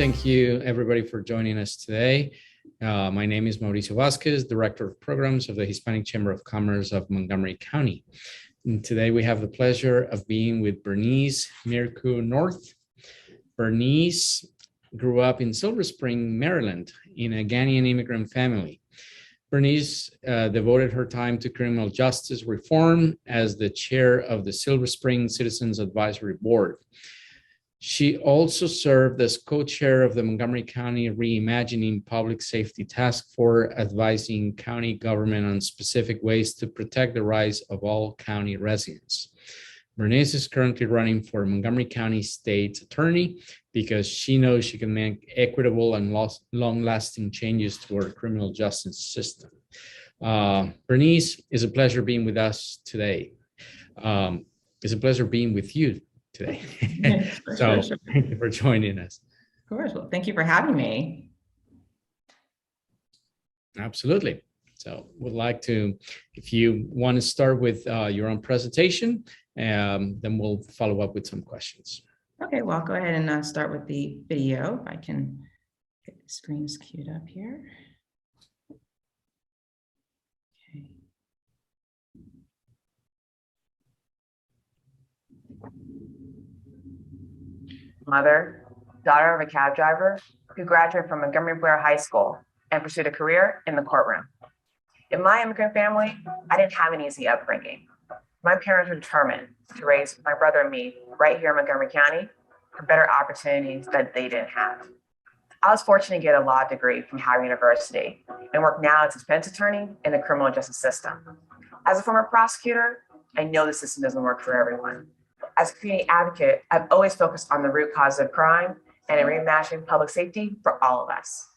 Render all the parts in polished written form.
Thank you, everybody, for joining us today. My name is Mauricio Vasquez, Director of Programs of the Hispanic Chamber of Commerce of Montgomery County. And today we have the pleasure of being with Bernice Mireku-North. Bernice grew up in Silver Spring, Maryland, in a Ghanaian immigrant family. Bernice devoted her time to criminal justice reform as the chair of the Silver Spring Citizens Advisory Board. She also served as co-chair of the Montgomery County Reimagining Public Safety Task Force, advising county government on specific ways to protect the rights of all county residents. Bernice is currently running for Montgomery County State's Attorney because she knows she can make equitable and long-lasting changes to our criminal justice system. Bernice, it's a pleasure being with us today. It's a pleasure being with you today. Sure. Thank you for joining us. Of course. Well, thank you for having me. Absolutely. So would like to, if you want to start with your own presentation, then we'll follow up with some questions. Okay, well, I'll go ahead and start with the video. If I can get the screens queued up here. Okay. Mother, daughter of a cab driver who graduated from Montgomery Blair High School and pursued a career in the courtroom. In my immigrant family, I didn't have an easy upbringing. My parents were determined to raise my brother and me right here in Montgomery County for better opportunities that they didn't have. I was fortunate to get a law degree from Howard University and work now as a defense attorney in the criminal justice system. As a former prosecutor, I know the system doesn't work for everyone. As a community advocate, I've always focused on the root causes of crime and in reimagining public safety for all of us.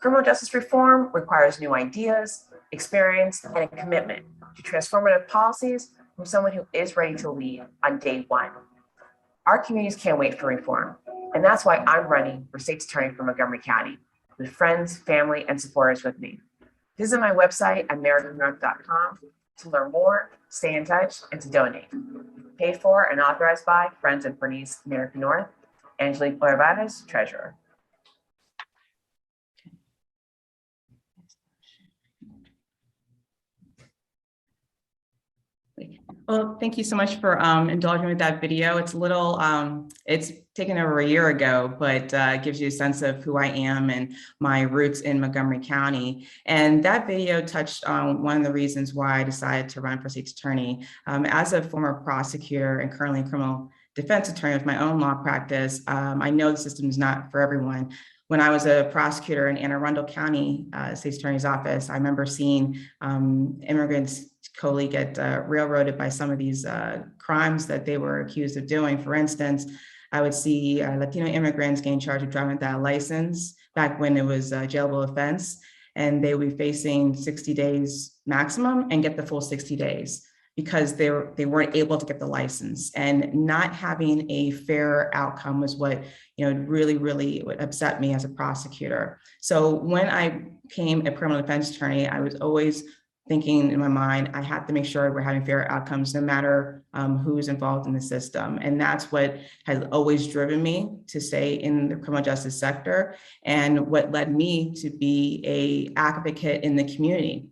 Criminal justice reform requires new ideas, experience, and a commitment to transformative policies from someone who is ready to lead on day one. Our communities can't wait for reform, and that's why I'm running for state's attorney for Montgomery County with friends, family, and supporters with me. Visit my website at Mireku-North.com to learn more, stay in touch, and to donate. Paid for and authorized by friends of Bernice Mireku-North, Angelique Olivares, Treasurer. Well, thank you so much for indulging with that video. It's a little, it's taken over a year ago, but it gives you a sense of who I am and my roots in Montgomery County. And that video touched on one of the reasons why I decided to run for state's attorney. As a former prosecutor and currently criminal defense attorney with my own law practice, I know the system is not for everyone. When I was a prosecutor in Anne Arundel County State's Attorney's Office, I remember seeing immigrants totally get railroaded by some of these crimes that they were accused of doing. For instance, I would see Latino immigrants getting charged with driving without a license back when it was a jailable offense, and they would be facing 60 days maximum and get the full 60 days because they weren't able to get the license. And not having a fair outcome was what really would upset me as a prosecutor. So when I became a criminal defense attorney, I was always thinking in my mind, I have to make sure we're having fair outcomes no matter who's involved in the system. And that's what has always driven me to stay in the criminal justice sector and what led me to be an advocate in the community.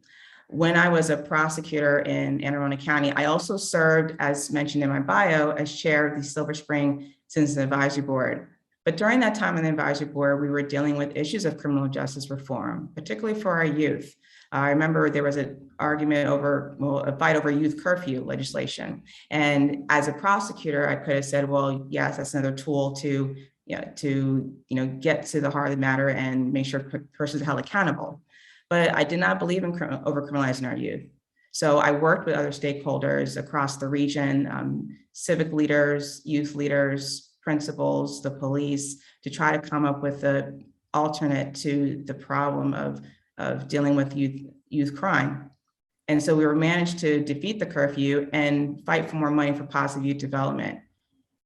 When I was a prosecutor in Anne Arundel County, I also served, as mentioned in my bio, as chair of the Silver Spring Citizens Advisory Board. But during that time on the advisory board, we were dealing with issues of criminal justice reform, particularly for our youth. I remember there was an argument over, a fight over youth curfew legislation. And as a prosecutor, I could have said, well, yes, that's another tool to get to the heart of the matter and make sure persons are held accountable. But I did not believe in over-criminalizing our youth. So I worked with other stakeholders across the region, civic leaders, youth leaders, principals, the police, to try to come up with an alternate to the problem of dealing with youth crime. And so we were managed to defeat the curfew and fight for more money for positive youth development.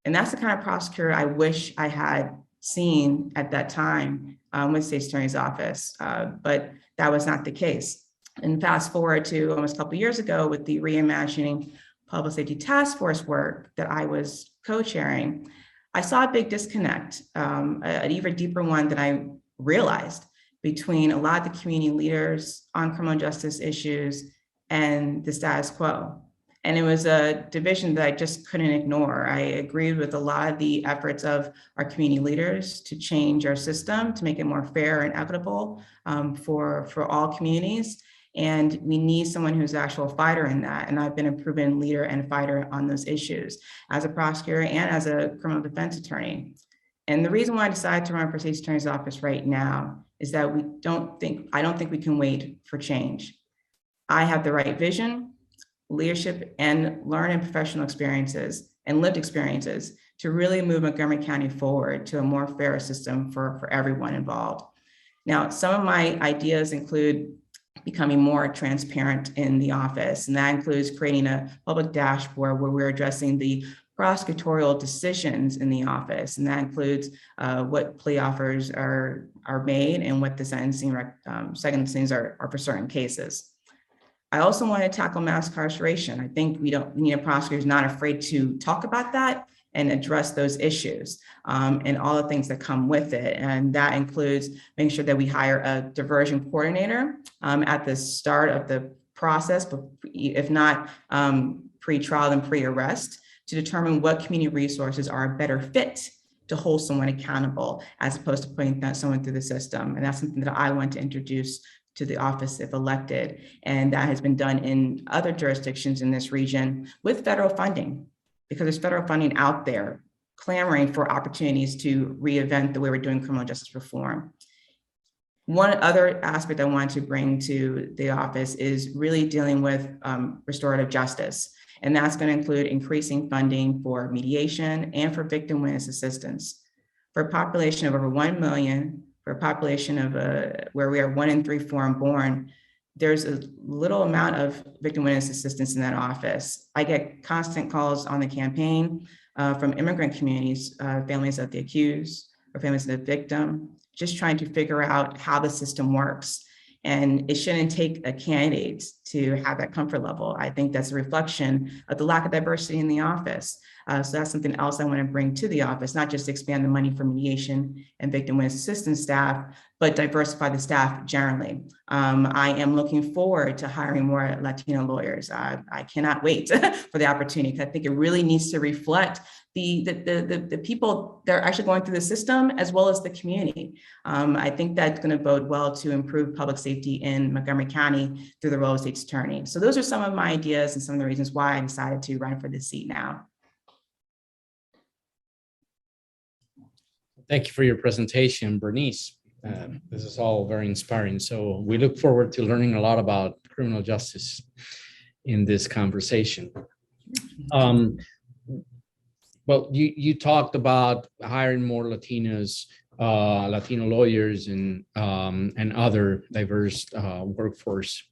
And that's the kind of prosecutor I wish I had seen at that time with State's Attorney's Office, but that was not the case. And fast forward to almost a couple of years ago with the Reimagining Public Safety Task Force work that I was co-chairing, I saw a big disconnect, an even deeper one than I realized, between a lot of the community leaders on criminal justice issues and the status quo. And it was a division that I just couldn't ignore. I agreed with a lot of the efforts of our community leaders to change our system, to make it more fair and equitable for all communities. And we need someone who's an actual fighter in that. And I've been a proven leader and fighter on those issues as a prosecutor and as a criminal defense attorney. And the reason why I decided to run for State's Attorney's Office right now is that I don't think we can wait for change. I have the right vision, leadership, and learned and professional experiences and lived experiences to really move Montgomery County forward to a more fair system for everyone involved. Now, some of my ideas include becoming more transparent in the office, and that includes creating a public dashboard where we're addressing the prosecutorial decisions in the office, and that includes what plea offers are made and what the sentencings are for certain cases. I also want to tackle mass incarceration. I think we need a prosecutor who's not afraid to talk about that and address those issues and all the things that come with it. And that includes making sure that we hire a diversion coordinator at the start of the process, but if not pre-trial and pre-arrest, to determine what community resources are a better fit to hold someone accountable as opposed to putting someone through the system. And that's something that I want to introduce to the office if elected. And that has been done in other jurisdictions in this region with federal funding, because there's federal funding out there clamoring for opportunities to reinvent the way we're doing criminal justice reform. One other aspect I wanted to bring to the office is really dealing with restorative justice. And that's going to include increasing funding for mediation and for victim witness assistance. For a population of over 1 million, for a population of where we are 1 in 3 foreign-born, there's a little amount of victim witness assistance in that office. I get constant calls on the campaign from immigrant communities, families of the accused or families of the victim, just trying to figure out how the system works. And it shouldn't take a candidate to have that comfort level. I think that's a reflection of the lack of diversity in the office. So that's something else I want to bring to the office, not just expand the money for mediation and victim witness assistance staff, but diversify the staff generally. I am looking forward to hiring more Latino lawyers. I cannot wait for the opportunity, because I think it really needs to reflect the people that are actually going through the system, as well as the community. I think that's going to bode well to improve public safety in Montgomery County through the role of State's Attorney. So those are some of my ideas and some of the reasons why I decided to run for this seat now. Thank you for your presentation, Bernice. This is all very inspiring. So we look forward to learning a lot about criminal justice in this conversation. Well, you talked about hiring more Latinos, Latino lawyers, and other diverse workforce.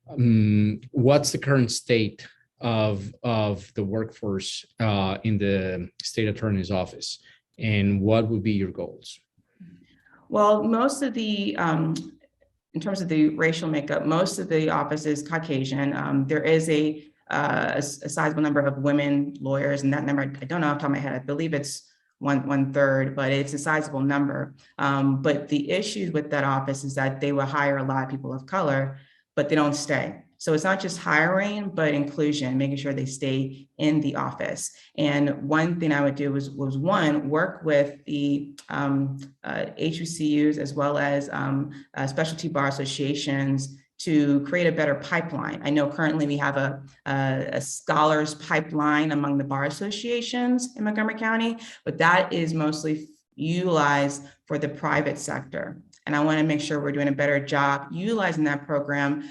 What's the current state of the workforce in the state attorney's office, and what would be your goals? Well, most of the, in terms of the racial makeup, most of the office is Caucasian. There is a sizable number of women lawyers, and that number, I don't know off the top of my head, I believe it's one third, but it's a sizable number. But the issue with that office is that they will hire a lot of people of color, but they don't stay. So it's not just hiring, but inclusion, making sure they stay in the office. And one thing I would do was one, work with the HBCUs as well as specialty bar associations to create a better pipeline. I know currently we have a scholars pipeline among the bar associations in Montgomery County, but that is mostly utilized for the private sector. And I want to make sure we're doing a better job utilizing that program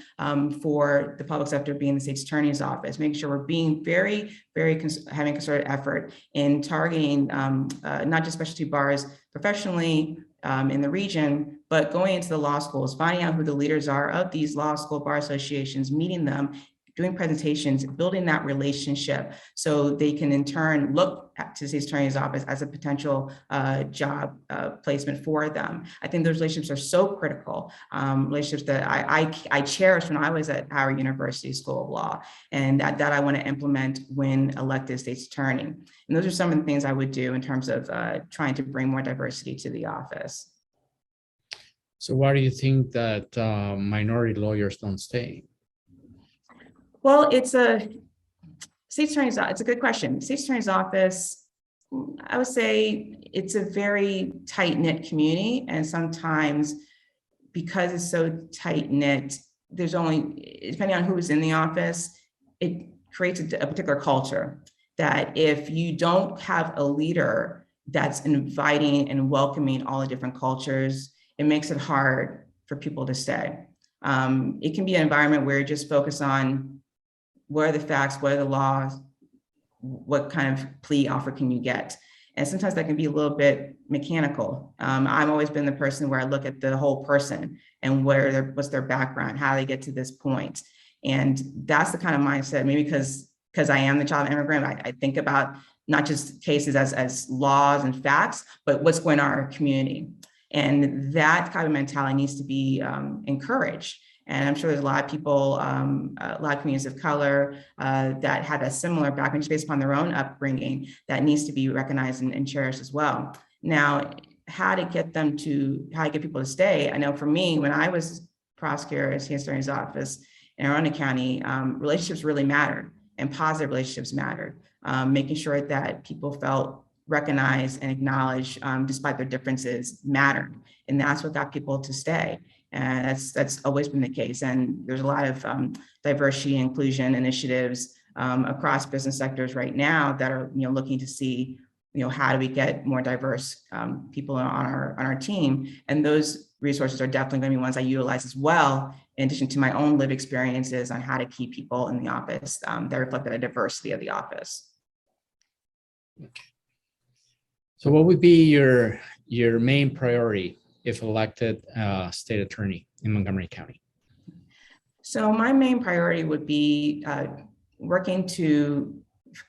for the public sector, being the state's attorney's office, making sure we're being very, having concerted effort in targeting not just specialty bars professionally in the region, but going into the law schools, finding out who the leaders are of these law school bar associations, meeting them, doing presentations, building that relationship so they can in turn look to the state's attorney's office as a potential job placement for them. I think those relationships are so critical, relationships that I cherished when I was at Howard University School of Law, and that I want to implement when elected state's attorney. And those are some of the things I would do in terms of trying to bring more diversity to the office. So why do you think that minority lawyers don't stay? Well, it's a state's attorney's. It's a good question. State's attorney's office, I would say it's a very tight-knit community, and sometimes because it's so tight-knit, there's only, depending on who's in the office, it creates a particular culture that if you don't have a leader that's inviting and welcoming all the different cultures, it makes it hard for people to stay. It can be an environment where you just focus on what are the facts, what are the laws, what kind of plea offer can you get? And sometimes that can be a little bit mechanical. I've always been the person where I look at the whole person and what's their background, how they get to this point. And that's the kind of mindset, maybe because I am the child of immigrant, I think about not just cases as laws and facts, but what's going on in our community. And that kind of mentality needs to be encouraged. And I'm sure there's a lot of people, a lot of communities of color that have a similar background just based upon their own upbringing that needs to be recognized and cherished as well. Now, how to get people to stay? I know for me, when I was prosecutor at State's Attorney's Office in Arundel County, relationships really mattered and positive relationships mattered. Making sure that people felt recognized and acknowledged despite their differences mattered. And that's what got people to stay. And that's always been the case. And there's a lot of diversity and inclusion initiatives across business sectors right now that are looking to see how do we get more diverse people on our team. And those resources are definitely going to be ones I utilize as well, in addition to my own lived experiences on how to keep people in the office that reflect the diversity of the office. Okay. So what would be your main priority if elected state attorney in Montgomery County? So my main priority would be working to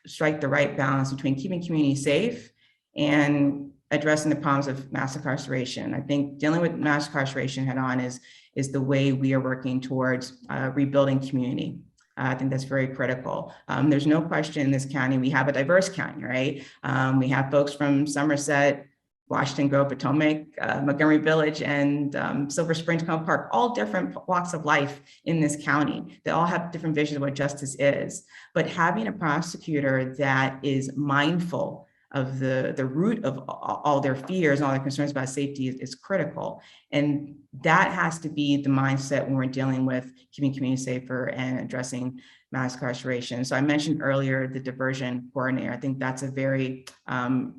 strike the right balance between keeping communities safe and addressing the problems of mass incarceration. I think dealing with mass incarceration head on is the way we are working towards rebuilding community. I think that's very critical. There's no question in this county, we have a diverse county, right? We have folks from Somerset, Washington Grove, Potomac, Montgomery Village, and Silver Spring, Tacoma Park, all different walks of life in this county. They all have different visions of what justice is. But having a prosecutor that is mindful of the root of all their fears and all their concerns about safety is critical. And that has to be the mindset when we're dealing with keeping communities safer and addressing mass incarceration. So I mentioned earlier the diversion coordinator. I think that's a very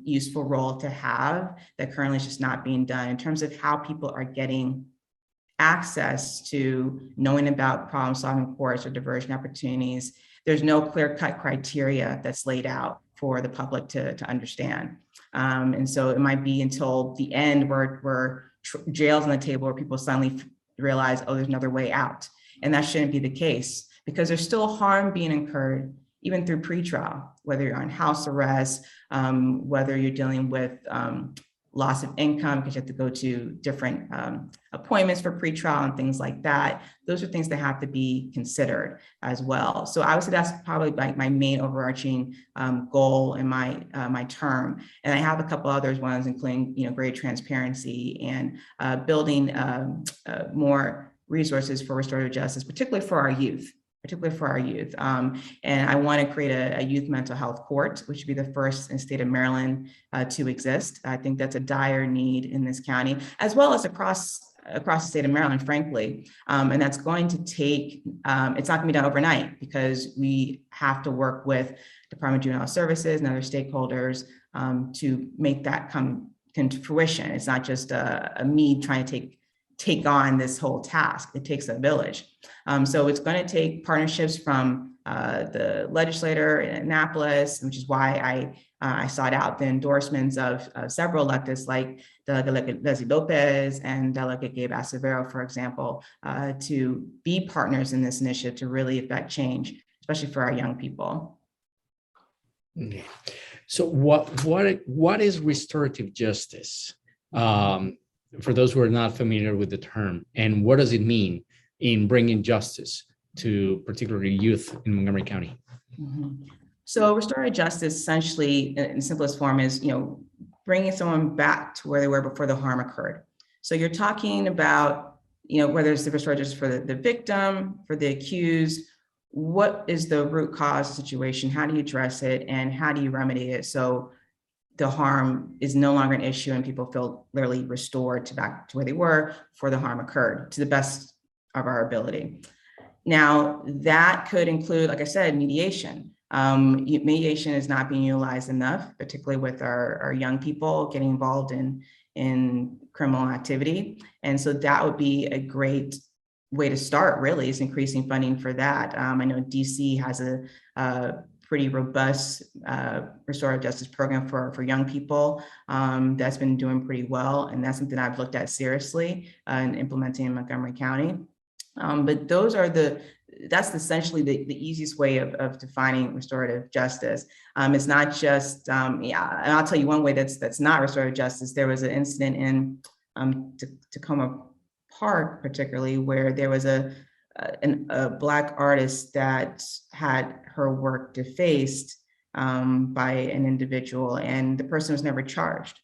useful role to have that currently is just not being done in terms of how people are getting access to knowing about problem-solving courts or diversion opportunities. There's no clear-cut criteria that's laid out for the public to understand. And so it might be until the end where jail's on the table where people suddenly realize, oh, there's another way out. And that shouldn't be the case because there's still harm being incurred even through pretrial, whether you're on house arrest, whether you're dealing with loss of income because you have to go to different appointments for pretrial and things like that. Those are things that have to be considered as well. So I would say that's probably like my main overarching goal in my term. And I have a couple others ones, including greater transparency and building more resources for restorative justice, particularly for our youth. And I want to create a youth mental health court, which would be the first in the state of Maryland to exist. I think that's a dire need in this county, as well as across the state of Maryland, frankly. And that's going to take, it's not going to be done overnight because we have to work with Department of Juvenile Services and other stakeholders to make that come to fruition. It's not just me trying to take take on this whole task. It takes a village. So it's going to take partnerships from the legislator in Annapolis, which is why I sought out the endorsements of several electeds like Delegate Leslie Lopez and Delegate Gabe Acevedo, for example, to be partners in this initiative to really affect change, especially for our young people. Okay. So what is restorative justice? For those who are not familiar with the term, and what does it mean in bringing justice to particularly youth in Montgomery County? Mm-hmm. So restorative justice, essentially, in the simplest form, is bringing someone back to where they were before the harm occurred. So you're talking about whether it's the restorative justice for the victim, for the accused. What is the root cause of the situation? How do you address it, and how do you remedy it so the harm is no longer an issue and people feel literally restored back to where they were before the harm occurred, to the best of our ability. Now, that could include, like I said, mediation. Mediation is not being utilized enough, particularly with our young people getting involved in criminal activity. And so that would be a great way to start, really, is increasing funding for that. I know DC has a pretty robust restorative justice program for young people that's been doing pretty well. And that's something I've looked at seriously in implementing in Montgomery County. But that's essentially the easiest way of defining restorative justice. It's not just, and I'll tell you one way that's not restorative justice. There was an incident in Tacoma Park, particularly, where there was a Black artist that had her work defaced by an individual, and the person was never charged.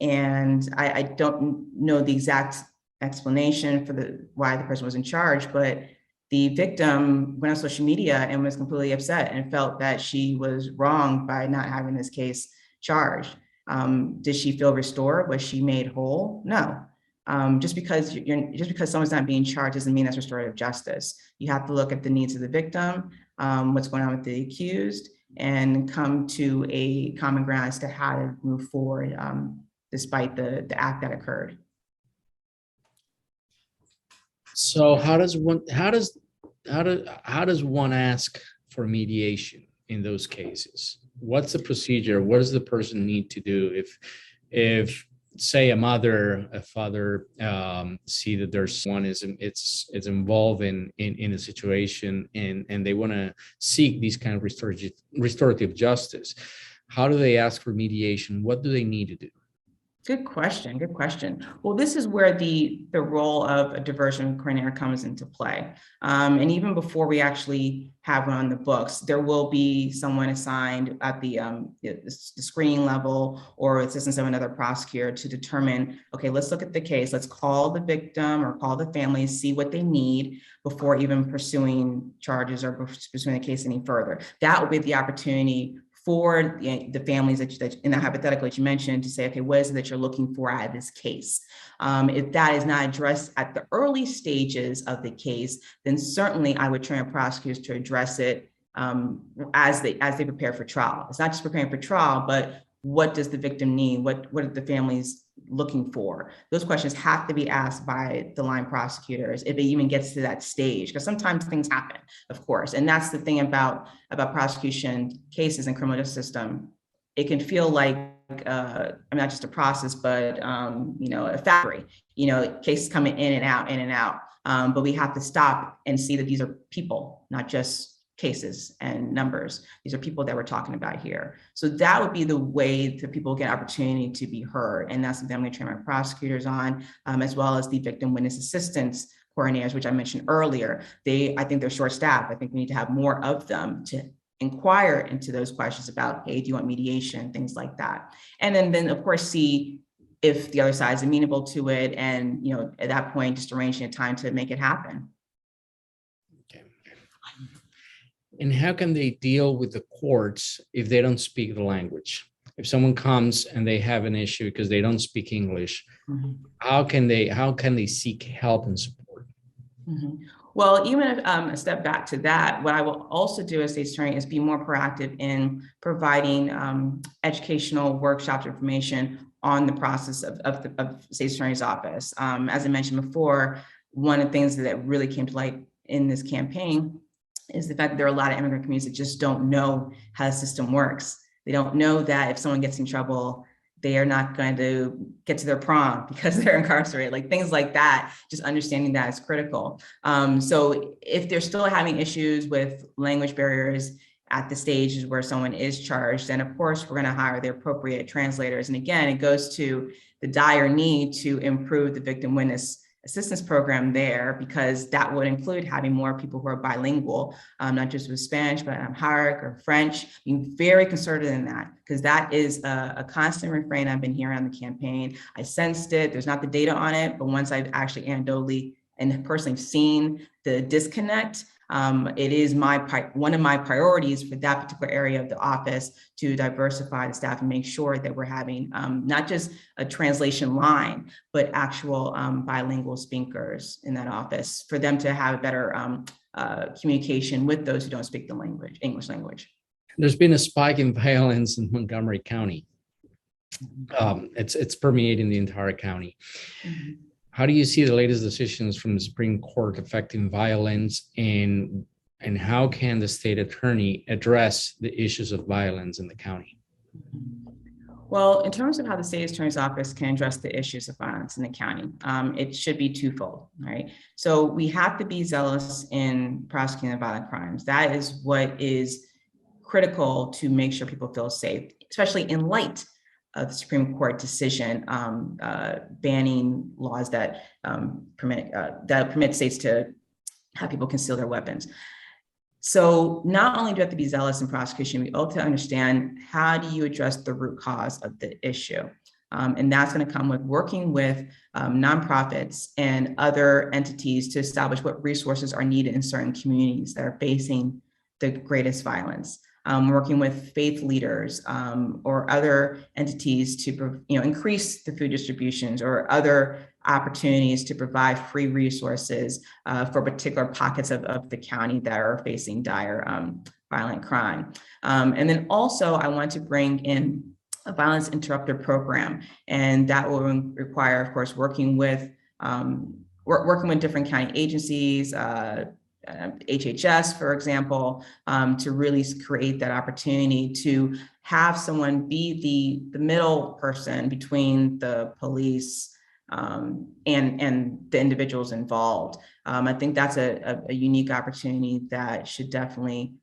And I don't know the exact explanation for why the person wasn't charged, but the victim went on social media and was completely upset and felt that she was wronged by not having this case charged. Did she feel restored? Was she made whole? No. Just because someone's not being charged doesn't mean that's restorative justice. You have to look at the needs of the victim, what's going on with the accused, and come to a common ground as to how to move forward despite the act that occurred. So how does one ask for mediation in those cases? What's the procedure? What does the person need to do if say a mother, a father see that there's one is involved in a situation and they want to seek these kind of restorative justice? How do they ask for mediation? What do they need to do? Good question. Good question. Well, this is where the role of a diversion coordinator comes into play. And even before we actually have one on the books, there will be someone assigned at the screening level or assistance of another prosecutor to determine, okay, let's look at the case. Let's call the victim or call the family, see what they need before even pursuing charges or pursuing the case any further. That will be the opportunity for the families that in the hypothetical that you mentioned to say, okay, what is it that you're looking for out of this case? If that is not addressed at the early stages of the case, then certainly I would train prosecutors to address it as they prepare for trial. It's not just preparing for trial, but what does the victim need? What are the families looking for? Those questions have to be asked by the line prosecutors if it even gets to that stage, because sometimes things happen, of course. And that's the thing about prosecution cases in criminal justice system. It can feel like not just a process, but a factory. Cases coming in and out. But we have to stop and see that these are people, not just cases and numbers. These are people that we're talking about here. So that would be the way that people get opportunity to be heard. And that's something I'm going to train my prosecutors on, as well as the victim witness assistance coordinators, which I mentioned earlier. I think they're short-staffed. I think we need to have more of them to inquire into those questions about, hey, do you want mediation, things like that. And then of course, see if the other side is amenable to it. And, at that point, just arranging a time to make it happen. And how can they deal with the courts if they don't speak the language? If someone comes and they have an issue because they don't speak English, how can they seek help and support? Well, even if a step back to that, what I will also do as state's attorney is be more proactive in providing educational workshops information on the process of the State's Attorney's Office. As I mentioned before, one of the things that really came to light in this campaign is the fact that there are a lot of immigrant communities that just don't know how the system works. They don't know that if someone gets in trouble, they are not going to get to their prom because they're incarcerated, like things like that. Just understanding that is critical. So if they're still having issues with language barriers at the stages where someone is charged, then of course we're going to hire the appropriate translators. And again, it goes to the dire need to improve the victim witness assistance program there, because that would include having more people who are bilingual, not just with Spanish, but Amharic or French, being very concerted in that, because that is a constant refrain I've been hearing on the campaign. I sensed it, there's not the data on it, but once I've actually anecdotally and personally seen the disconnect, it is one of my priorities for that particular area of the office to diversify the staff and make sure that we're having not just a translation line, but actual bilingual speakers in that office for them to have a better communication with those who don't speak the language, English language. There's been a spike in violence in Montgomery County. It's permeating the entire county. Mm-hmm. How do you see the latest decisions from the Supreme Court affecting violence, and how can the state attorney address the issues of violence in the county? Well, in terms of how the state attorney's office can address the issues of violence in the county, it should be twofold, right? So we have to be zealous in prosecuting violent crimes. That is what is critical to make sure people feel safe, especially in light of the Supreme Court decision banning laws that permit states to have people conceal their weapons. So not only do we have to be zealous in prosecution, we also understand how do you address the root cause of the issue. And that's going to come with working with nonprofits and other entities to establish what resources are needed in certain communities that are facing the greatest violence. Working with faith leaders or other entities to increase the food distributions or other opportunities to provide free resources for particular pockets of the county that are facing dire violent crime. And then also I want to bring in a violence interrupter program, and that will require, of course, working with different county agencies, HHS, for example, to really create that opportunity to have someone be the middle person between the police and the individuals involved. I think that's a unique opportunity that should definitely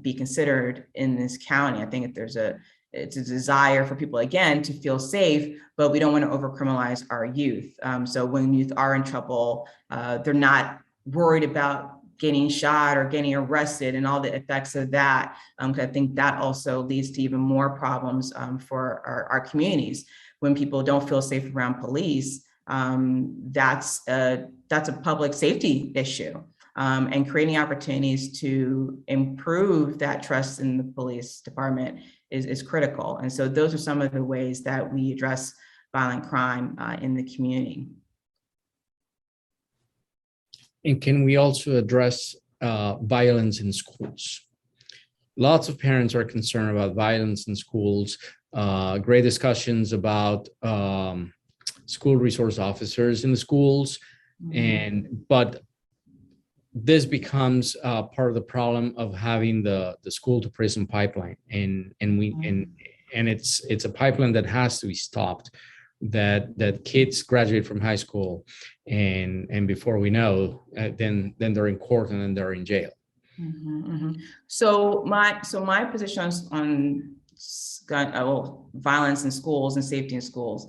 be considered in this county. I think that it's a desire for people, again, to feel safe, but we don't want to over-criminalize our youth. So when youth are in trouble, they're not worried about getting shot or getting arrested and all the effects of that. I think that also leads to even more problems for our communities. When people don't feel safe around police, that's a public safety issue. And creating opportunities to improve that trust in the police department is critical. And so those are some of the ways that we address violent crime in the community. And can we also address violence in schools? Lots of parents are concerned about violence in schools. Great discussions about school resource officers in the schools, but this becomes part of the problem of having the school to prison pipeline, and it's a pipeline that has to be stopped. That kids graduate from high school, and before we know, then they're in court and then they're in jail. So my position on violence in schools and safety in schools.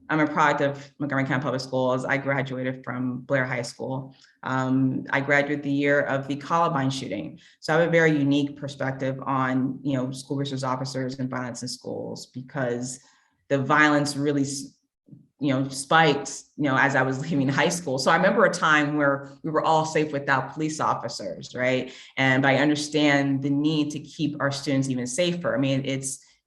I'm a product of Montgomery County Public Schools. I graduated from Blair High School. I graduated the year of the Columbine shooting. So I have a very unique perspective on, school resource officers and violence in schools, because the violence really, spiked, as I was leaving high school. So I remember a time where we were all safe without police officers, right? And I understand the need to keep our students even safer. I mean,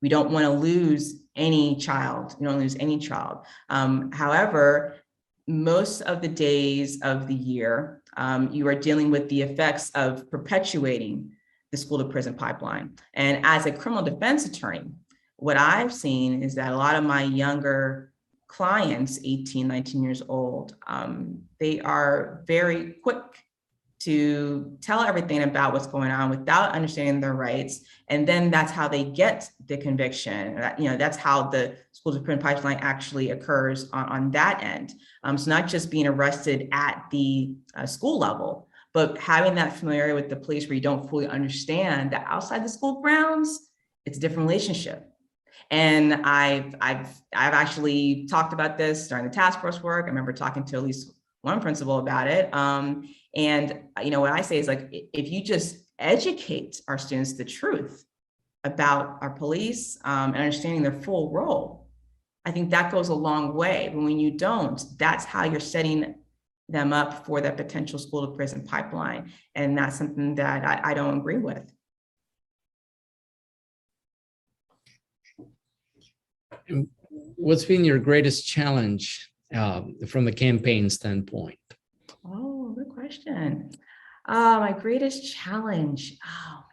we don't want to lose any child. You don't lose any child. However, most of the days of the year, you are dealing with the effects of perpetuating the school to prison pipeline. And as a criminal defense attorney, what I've seen is that a lot of my younger clients, 18, 19 years old, they are very quick to tell everything about what's going on without understanding their rights. And then that's how they get the conviction. That's how the school to prison pipeline actually occurs on that end. So not just being arrested at the school level, but having that familiarity with the police where you don't fully understand that outside the school grounds, it's a different relationship. And I've actually talked about this during the task force work. I remember talking to at least one principal about it. And what I say is, like, if you just educate our students the truth about our police and understanding their full role, I think that goes a long way. But when you don't, that's how you're setting them up for that potential school to prison pipeline. And that's something that I don't agree with. What's been your greatest challenge from the campaign standpoint? Oh, good question. My greatest challenge. Oh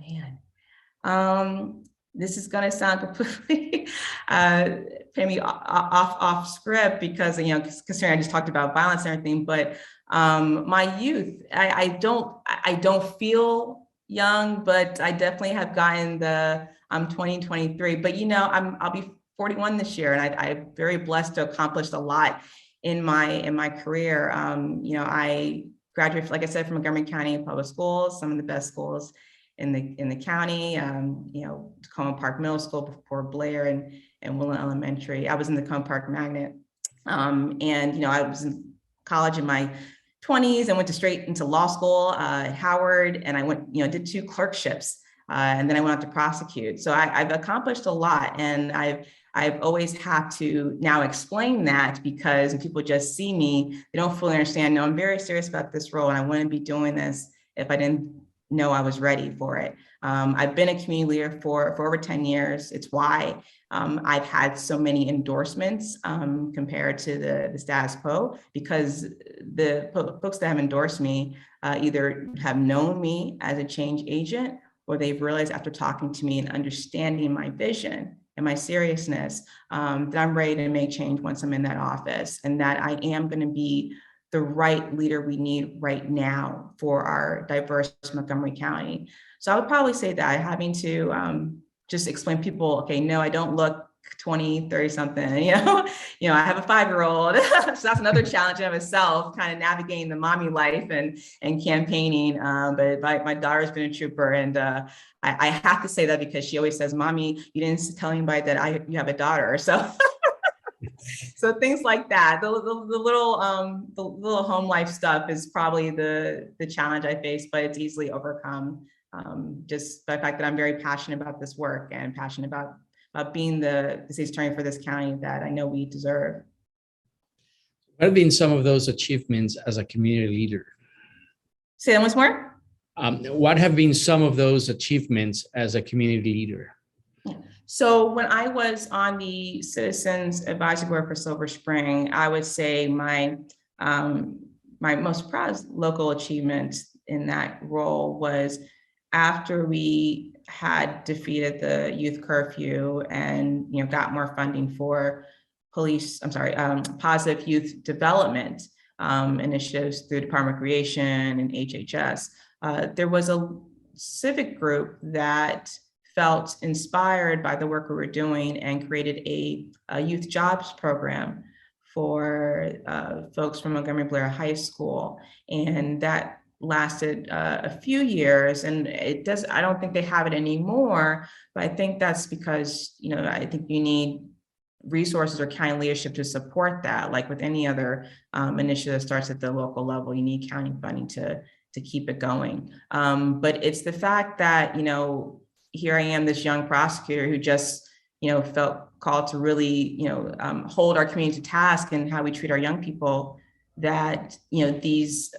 man. This is going to sound completely maybe off script because considering I just talked about violence and everything, but my youth, I don't feel young, but I definitely have gotten the 2023. But I'll be 41 this year, and I'm very blessed to accomplish a lot in my career. I graduated, like I said, from Montgomery County Public Schools, some of the best schools in the county. Tacoma Park Middle School before Blair and Willen Elementary. I was in the Tacoma Park Magnet, and I was in college in my 20s and went straight into law school at Howard, and I went, did 2 clerkships, and then I went on to prosecute. So I've accomplished a lot, and I've always had to now explain that because when people just see me, they don't fully understand. No, I'm very serious about this role, and I wouldn't be doing this if I didn't know I was ready for it. I've been a community leader for over 10 years. It's why I've had so many endorsements compared to the status quo, because the folks that have endorsed me either have known me as a change agent, or they've realized after talking to me and understanding my vision and my seriousness that I'm ready to make change once I'm in that office, and that I am going to be the right leader we need right now for our diverse Montgomery County. So I would probably say that having to just explain people, okay, no, I don't look 20, 30 something, I have a 5-year-old. So that's another challenge in itself, kind of navigating the mommy life and campaigning. But my daughter's been a trooper, and I have to say that because she always says, Mommy, you didn't tell anybody that you have a daughter. So things like that, the little home life stuff is probably the challenge I face, but it's easily overcome. Just by the fact that I'm very passionate about this work and passionate about being the state's attorney for this county that I know we deserve. What have been some of those achievements as a community leader? Say that once more. What have been some of those achievements as a community leader? So when I was on the Citizens Advisory Board for Silver Spring, I would say my most proud local achievement in that role was after we had defeated the youth curfew and got more funding for positive youth development initiatives through Department of Recreation and HHS. There was a civic group that felt inspired by the work we were doing and created a youth jobs program for folks from Montgomery Blair High School. And that lasted a few years, and I don't think they have it anymore, but I think that's because, I think you need resources or county leadership to support that. Like with any other initiative that starts at the local level, you need county funding to keep it going. But it's the fact that, here I am, this young prosecutor who just, felt called to really, hold our community to task and how we treat our young people, that, these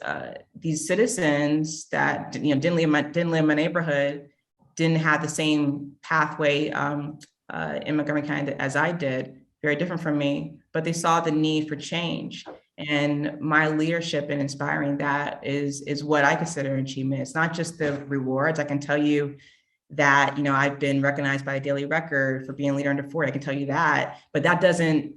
citizens that, didn't live in my neighborhood, didn't have the same pathway in Montgomery County as I did, very different from me, but they saw the need for change. And my leadership in inspiring that is what I consider an achievement. It's not just the rewards. I can tell you, that, I've been recognized by a Daily Record for being a leader under 40. I can tell you that, but that doesn't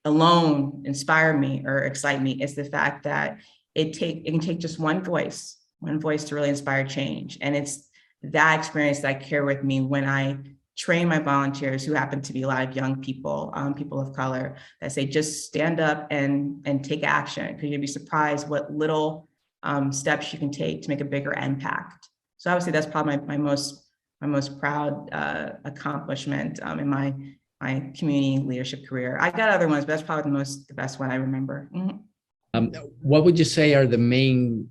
alone inspire me or excite me. It's the fact that it can take just one voice to really inspire change. And it's that experience that I carry with me when I train my volunteers, who happen to be a lot of young people, people of color, that say, just stand up and take action, because you'd be surprised what little steps you can take to make a bigger impact. So I would say that's probably my most proud accomplishment in my community leadership career. I got other ones, but that's probably the best one I remember. Mm-hmm. What would you say are the main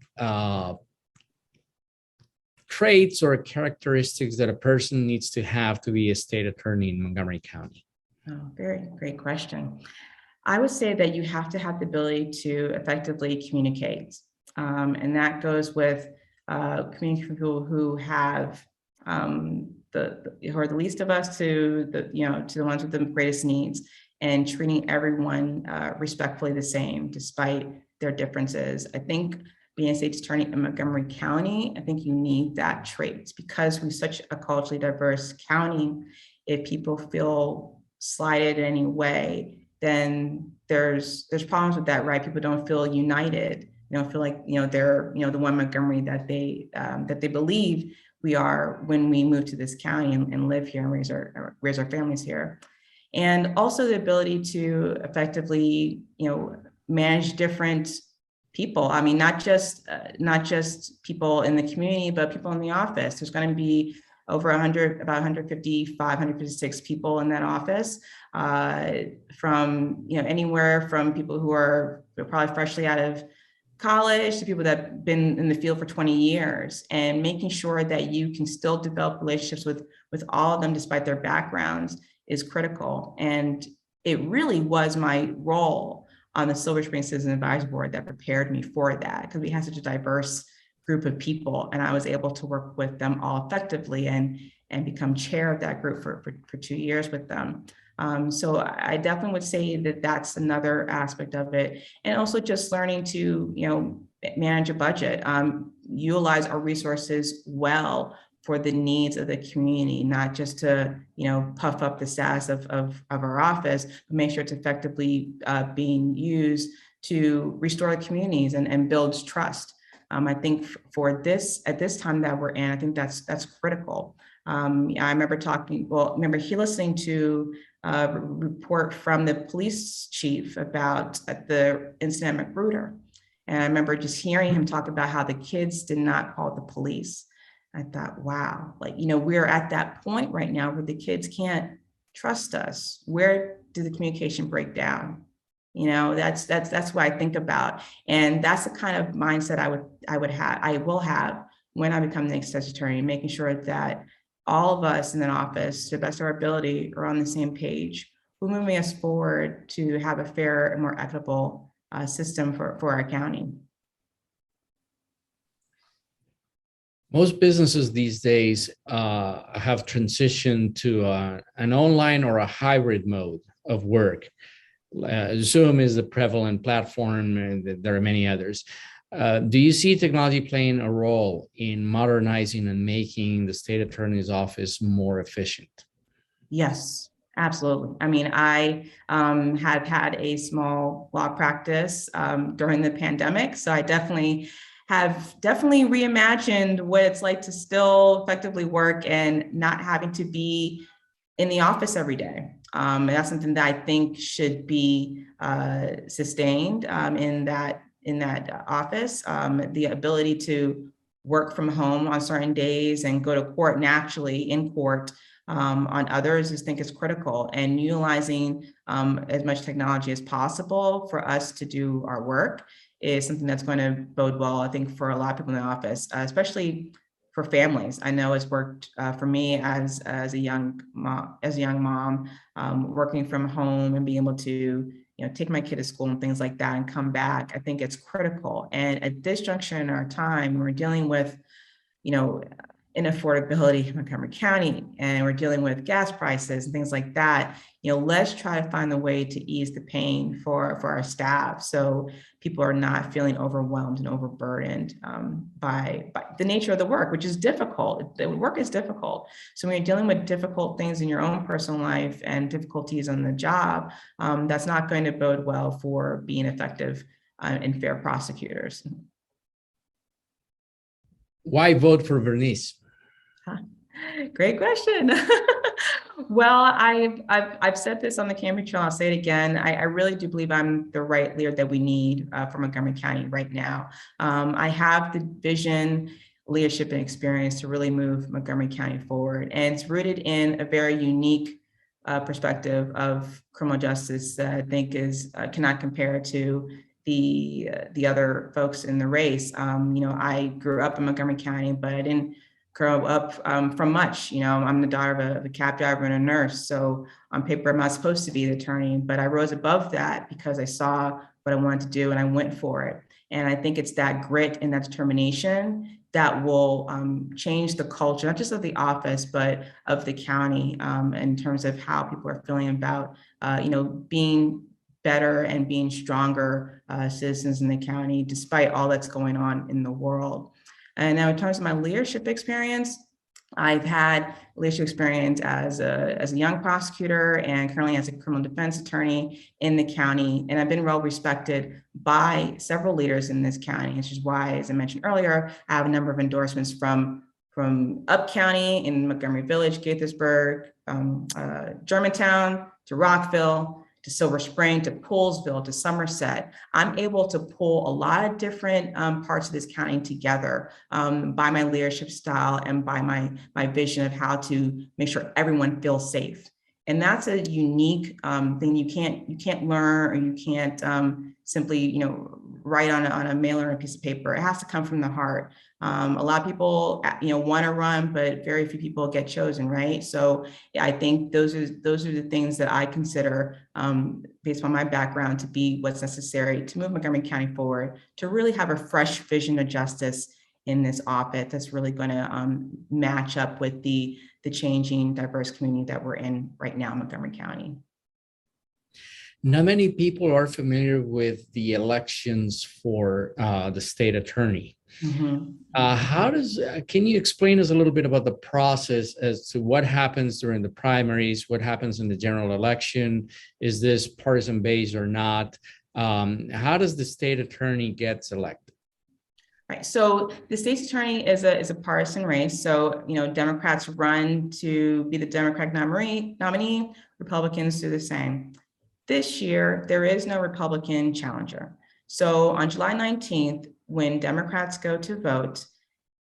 traits or characteristics that a person needs to have to be a state attorney in Montgomery County? Oh, very great question. I would say that you have to have the ability to effectively communicate. And that goes with communicating with people who have who are the least of us to the ones with the greatest needs, and treating everyone respectfully the same despite their differences. I think being a state's attorney in Montgomery County, I think you need that trait, because we're such a culturally diverse county. If people feel slighted in any way, then there's problems with that, right? People don't feel united. They don't feel like they're the one Montgomery that they believe we are when we move to this county and live here and raise our families here. And also the ability to effectively manage different people. I mean, not just people in the community, but people in the office. There's going to be over 100, about 155, 156 people in that office, from anywhere from people who are probably freshly out of college to people that have been in the field for 20 years, and making sure that you can still develop relationships with all of them despite their backgrounds is critical. And it really was my role on the Silver Spring Citizen Advisory Board that prepared me for that, because we had such a diverse group of people, and I was able to work with them all effectively and become chair of that group for 2 years with them. So I definitely would say that that's another aspect of it. And also just learning to, manage a budget, utilize our resources well for the needs of the community, not just to, puff up the status of our office, but make sure it's effectively being used to restore the communities and builds trust. I think at this time that we're in, I think that's critical. I remember listening to a report from the police chief about the incident at Magruder. And I remember just hearing him talk about how the kids did not call the police. I thought, wow, we're at that point right now where the kids can't trust us. Where did the communication break down? That's what I think about. And that's the kind of mindset I will have when I become the next state's attorney, making sure that all of us in that office, to the best of our ability, are on the same page. We're moving us forward to have a fair and more equitable system for our county. Most businesses these days have transitioned to an online or a hybrid mode of work. Zoom is the prevalent platform, and there are many others. Do you see technology playing a role in modernizing and making the state attorney's office more efficient? Yes, absolutely. I mean, I have had a small law practice during the pandemic, so I definitely reimagined what it's like to still effectively work and not having to be in the office every day. That's something that I think should be sustained in that office. The ability to work from home on certain days and go to court naturally in court on others, I think is critical, and utilizing as much technology as possible for us to do our work is something that's going to bode well, I think, for a lot of people in the office, especially for families. I know it's worked for me as a young mom, working from home and being able to take my kid to school and things like that and come back. I think it's critical. And at this juncture in our time, we're dealing with inaffordability in Montgomery County, and we're dealing with gas prices and things like that, let's try to find a way to ease the pain for our staff, so people are not feeling overwhelmed and overburdened by the nature of the work, which is difficult. The work is difficult. So when you're dealing with difficult things in your own personal life and difficulties on the job, that's not going to bode well for being effective and fair prosecutors. Why vote for Bernice? Great question. Well, I've said this on the campaign trail. I'll say it again. I really do believe I'm the right leader that we need for Montgomery County right now. I have the vision, leadership, and experience to really move Montgomery County forward, and it's rooted in a very unique perspective of criminal justice that I think is cannot compare to the other folks in the race. I grew up in Montgomery County, but I didn't grow up from much. I'm the daughter of a cab driver and a nurse. So on paper, I'm not supposed to be the attorney, but I rose above that because I saw what I wanted to do and I went for it. And I think it's that grit and that determination that will change the culture, not just of the office, but of the county in terms of how people are feeling about, being better and being stronger citizens in the county, despite all that's going on in the world. And now in terms of my leadership experience, I've had leadership experience as a young prosecutor and currently as a criminal defense attorney in the county. And I've been well respected by several leaders in this county, which is why, as I mentioned earlier, I have a number of endorsements from Up County in Montgomery Village, Gaithersburg, Germantown to Rockville, to Silver Spring, to Poolsville, to Somerset. I'm able to pull a lot of different parts of this county together by my leadership style and by my vision of how to make sure everyone feels safe. And that's a unique thing you can't learn, or you can't simply write on a mailer or a piece of paper. It has to come from the heart. A lot of people want to run, but very few people get chosen, right? So I think those are the things that I consider based on my background to be what's necessary to move Montgomery County forward, to really have a fresh vision of justice in this office that's really going to match up with the changing, diverse community that we're in right now in Montgomery County. Not many people are familiar with the elections for the state attorney. Mm-hmm. Can you explain us a little bit about the process as to what happens during the primaries, what happens in the general election? Is this partisan based or not? How does the state attorney get selected? Right. So the state's attorney is a partisan race. So, Democrats run to be the Democratic nominee, Republicans do the same. This year, there is no Republican challenger. So on July 19th, when Democrats go to vote,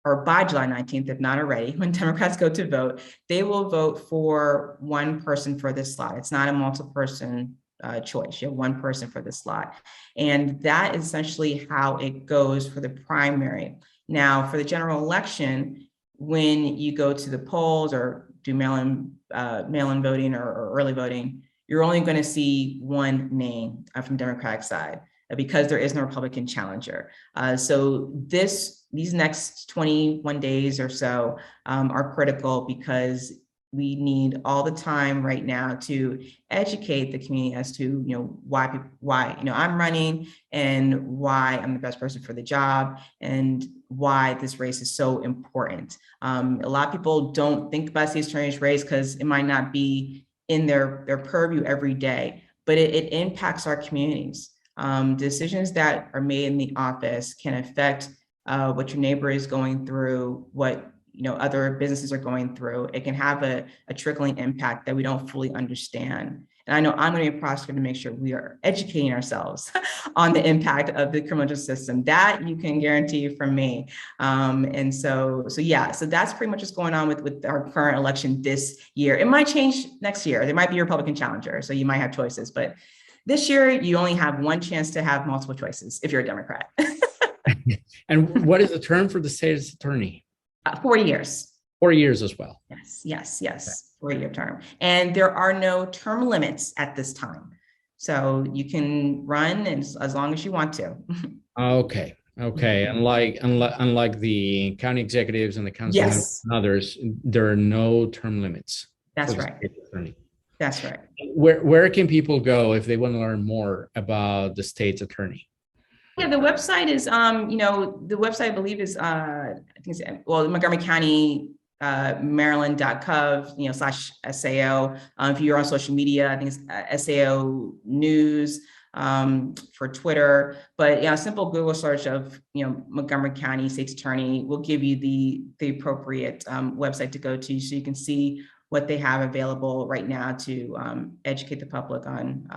or by July 19th, if not already, when Democrats go to vote, they will vote for one person for this slot. It's not a multiple person choice. You have one person for the slot. And that is essentially how it goes for the primary. Now, for the general election, when you go to the polls or do mail-in voting or early voting, you're only going to see one name from the Democratic side because there is no Republican challenger. So these next 21 days or so are critical because we need all the time right now to educate the community as to why I'm running and why I'm the best person for the job and why this race is so important. A lot of people don't think about the attorney's race because it might not be in their purview every day, but it impacts our communities. Decisions that are made in the office can affect what your neighbor is going through, what other businesses are going through. It can have a trickling impact that we don't fully understand. And I know I'm going to be a prosecutor to make sure we are educating ourselves on the impact of the criminal justice system. That you can guarantee from me. And so that's pretty much what's going on with our current election this year. It might change next year. There might be a Republican challenger, so you might have choices. But this year, you only have one chance to have multiple choices if you're a Democrat. And what is the term for the state's attorney? 4 years. 4 years as well. Yes. Okay. 4-year term. And there are no term limits at this time. So you can run as long as you want to. Okay. Okay, unlike the county executives and the council members Yes, and others, there are no term limits for that's the right. state attorney. That's right. Where can people go if they want to learn more about the state's attorney? Yeah, the website is, the website I believe is, I think it's, well, Montgomery County, Maryland.gov, /SAO. If you're on social media, I think it's SAO News for Twitter. But a simple Google search of, Montgomery County State's Attorney will give you the appropriate website to go to, so you can see what they have available right now to educate the public on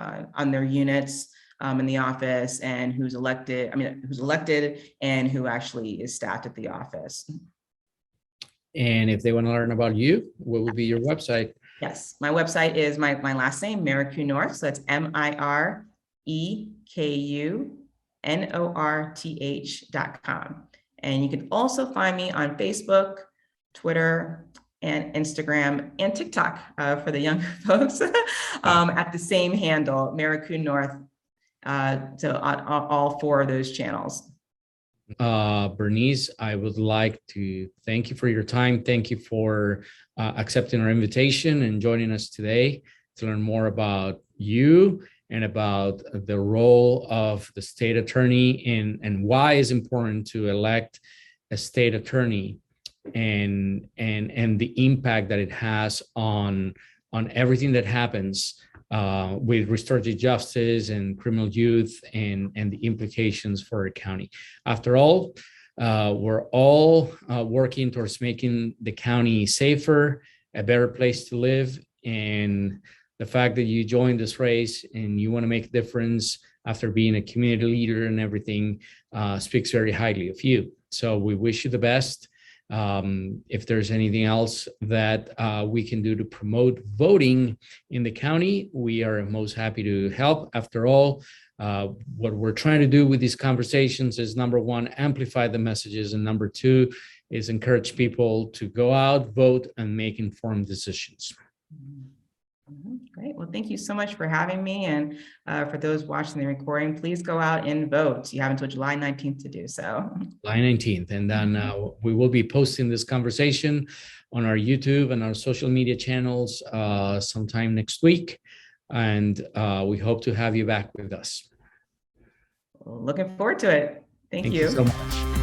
their units in the office, and who's elected and who actually is staffed at the office. And if they want to learn about you, what would be your website? Yes, my website is my last name, Mireku-North. So that's MIREKUNORTH.com. And you can also find me on Facebook, Twitter, and Instagram and TikTok for the younger folks at the same handle, Mireku-North. So on all 4 of those channels. Bernice, I would like to thank you for your time. Thank you for accepting our invitation and joining us today to learn more about you and about the role of the state attorney and why it's important to elect a state attorney and the impact that it has on everything that happens with restorative justice and criminal youth and the implications for our county. After all, we're all working towards making the county safer, a better place to live. And the fact that you joined this race and you want to make a difference after being a community leader and everything speaks very highly of you. So we wish you the best. If there's anything else that we can do to promote voting in the county, we are most happy to help. After all, what we're trying to do with these conversations is, number one, amplify the messages, and number two is encourage people to go out, vote, and make informed decisions. Great. Well, thank you so much for having me. And for those watching the recording, please go out and vote. You have until July 19th to do so. July 19th. And then we will be posting this conversation on our YouTube and our social media channels sometime next week. And we hope to have you back with us. Looking forward to it. Thank you so much.